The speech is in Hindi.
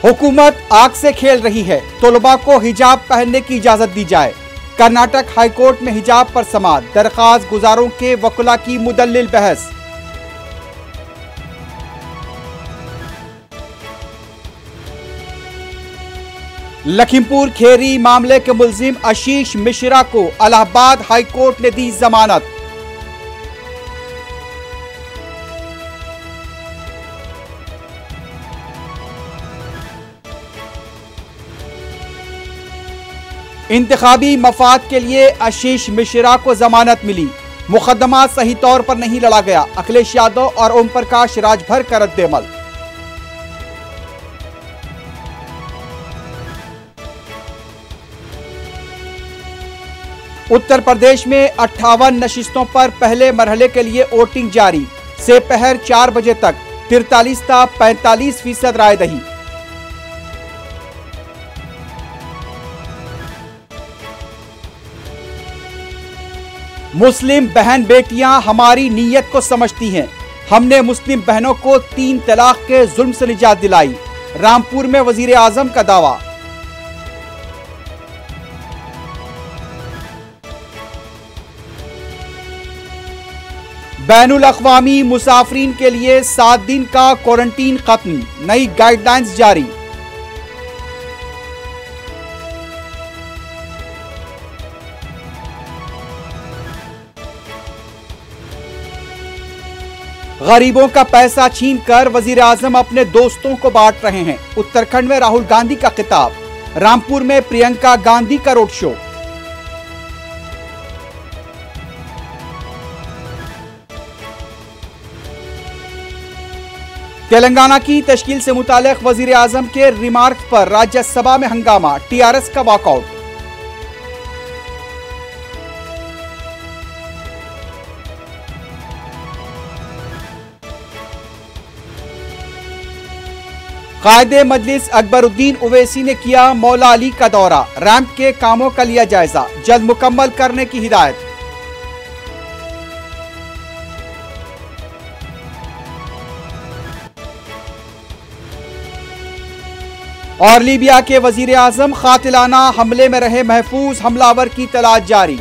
हुकूमत आग से खेल रही है, तलबा को हिजाब पहनने की इजाजत दी जाए। कर्नाटक हाईकोर्ट में हिजाब पर समाअत, दरख्वास्त गुजारों के वकुला की मुदल्लिल बहस। लखीमपुर खेरी मामले के मुल्जिम आशीष मिश्रा को इलाहाबाद हाईकोर्ट ने दी जमानत। इंतखाबी मफाद के लिए आशीष मिश्रा को जमानत मिली। मुकदमा सही तौर पर नहीं लड़ा गया, अखिलेश यादव और ओम प्रकाश राजभर का रद्द-ए-अमल। उत्तर प्रदेश में 58 नशिस्तों पर पहले मरहले के लिए वोटिंग जारी। से पहर 4 बजे तक 43% राय दही। मुस्लिम बहन बेटियां हमारी नीयत को समझती हैं। हमने मुस्लिम बहनों को 3 तलाक के जुल्म से निजात दिलाई। रामपुर में वजीर आजम का दावा। बैनुल अक़वामी मुसाफिरीन के लिए 7 दिन का क्वारंटीन खत्म, नई गाइडलाइंस जारी। गरीबों का पैसा छीनकर वजीर आजम अपने दोस्तों को बांट रहे हैं। उत्तराखंड में राहुल गांधी का खिताब। रामपुर में प्रियंका गांधी का रोड शो। तेलंगाना की तश्कील से मुताल्लिक वजीर आजम के रिमार्क पर राज्यसभा में हंगामा, टीआरएस का वॉकआउट। कायदे मजलिस अकबरुद्दीन ओवैसी ने किया मौला अली का दौरा। रैंप के कामों का लिया जायजा, जल्द मुकम्मल करने की हिदायत। और लीबिया के वजीर आजम, कातिलाना हमले में रहे महफूज हमलावर की तलाश जारी।